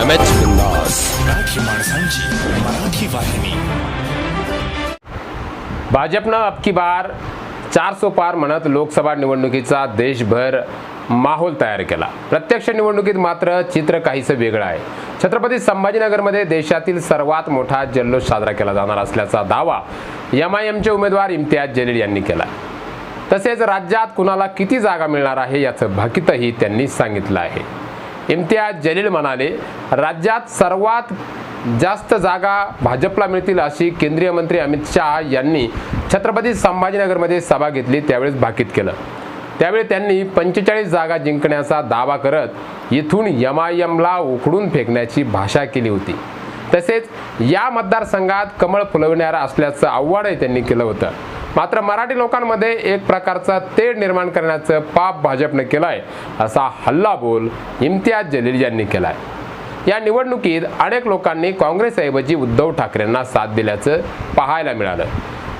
MH बिंदास मराठी माणसांची मराठी वाहिनी. भाजपनं अब की बार 400 पार म्हणत लोकसभा निवडणुकीचा देशभर माहोल तयार केला. प्रत्यक्ष निवडणुकीत मात्र चित्र काहीसं वेगळं आहे. छत्रपती संभाजीनगरमध्ये देशातील सर्वात मोठा जल्लोष साजरा केला जाणार असल्याचा दावा एमआयएमचे उमेदवार इम्तियाज जलील यांनी केला. तसेच राज्यात कुणाला किती जागा मिळणार आहे याचं भाकीतही त्यांनी सांगितलं आहे. इम्तियाज जलील म्हणाले, राज्यात सर्वात जास्त जागा भाजपला मिळतील अशी केंद्रीय मंत्री अमित शहा यांनी छत्रपती संभाजीनगरमध्ये सभा घेतली त्यावेळेस भाकीत केलं. त्यावेळी त्यांनी 45 जागा जिंकण्याचा दावा करत इथून एमआयएमला उखडून फेकण्याची भाषा केली होती. तसेच या मतदारसंघात कमळ फुलवणारा असल्याचं आव्हानही त्यांनी केलं होतं. मात्र मराठी लोकांमध्ये एक प्रकारचा तेढ निर्माण करण्याचं पाप भाजपने केलंय असा हल्लाबोल इम्तियाज जलील यांनी केलाय. या निवडणुकीत अनेक लोकांनी काँग्रेसऐवजी उद्धव ठाकरेंना साथ दिल्याचं पाहायला मिळालं.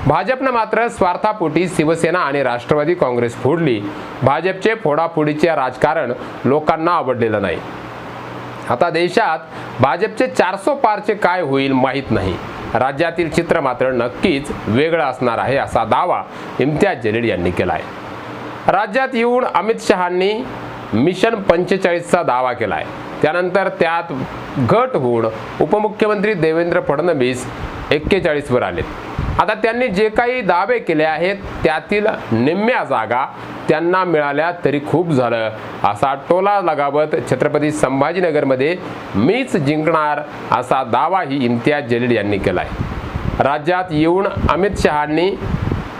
भाजपनं मात्र स्वार्थापोटी शिवसेना आणि राष्ट्रवादी काँग्रेस फोडली. भाजपचे फोडाफोडीचे राजकारण लोकांना आवडलेलं नाही. आता देशात भाजपचे 400 पारचे काय होईल माहीत नाही. राज्यातील चित्र मात्र नक्कीच वेगळं असणार आहे असा दावा इम्तियाज जलील यांनी केला आहे. राज्यात येऊन अमित शहांनी मिशन 45चा दावा केला आहे. त्यानंतर त्यात घट होऊन उपमुख्यमंत्री देवेंद्र फडणवीस 41 वर आले. आता त्यांनी जे काही दावे केले आहेत त्यातील निम्म्या जागा त्यांना मिळाल्या तरी खूप झालं असा टोला लगावत छत्रपती संभाजीनगरमध्ये मीच जिंकणार असा दावाही इम्तियाज जलील यांनी केला आहे. राज्यात येऊन अमित शहांनी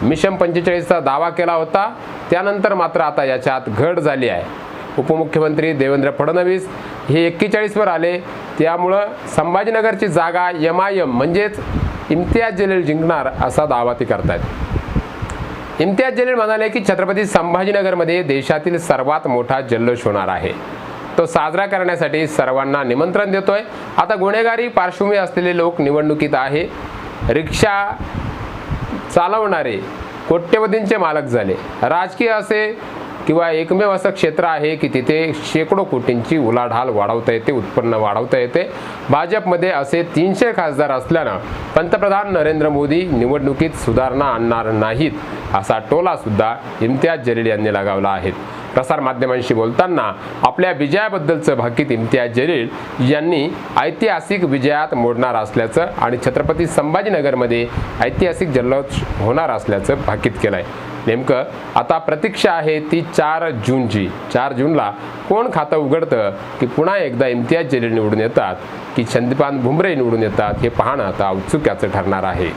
मिशन 45चा दावा केला होता. त्यानंतर मात्र आता याच्यात घट झाली आहे. उपमुख्यमंत्री देवेंद्र फडणवीस हे 41 वर आले. त्यामुळं संभाजीनगरची जागा एमआयएम म्हणजेच इम्तियाज जलील जिंकणार असा दावा ते करतायत. इम्तियाज जलील म्हणाले की छत्रपती संभाजीनगरमध्ये देशातील सर्वात मोठा जल्लोष होणार आहे. तो साजरा करण्यासाठी सर्वांना निमंत्रण देतोय. आता गुन्हेगारी पार्श्वभूमी असलेले लोक निवडणुकीत आहे. रिक्षा चालवणारे कोट्यवधींचे मालक झाले. राजकीय असे किंवा एकमेव असं क्षेत्र आहे की तिथे शेकडो कोटींची उलाढाल वाढवता येते, उत्पन्न वाढवता येते. भाजपमध्ये असे 300 खासदार असल्यानं पंतप्रधान नरेंद्र मोदी निवडणुकीत सुधारणा आणणार नाहीत असा टोला सुद्धा इम्तियाज जलील यांनी लगावला आहे. प्रसार माध्यमांशी बोलताना आपल्या विजयाबद्दलचं भाकीत इम्तियाज जलील यांनी ऐतिहासिक विजयात मोडणार असल्याचं आणि छत्रपती संभाजीनगरमध्ये ऐतिहासिक जल्लोष होणार असल्याचं भाकीत केलंय. नेमकं आता प्रतीक्षा आहे ती 4 जूनची. 4 जूनला कोण खातं उघडतं की पुन्हा एकदा इम्तियाज जलील निवडून येतात की चंद्रकांत भुमरे निवडून येतात हे पाहणं आता औत्सुक्याचं ठरणार आहे.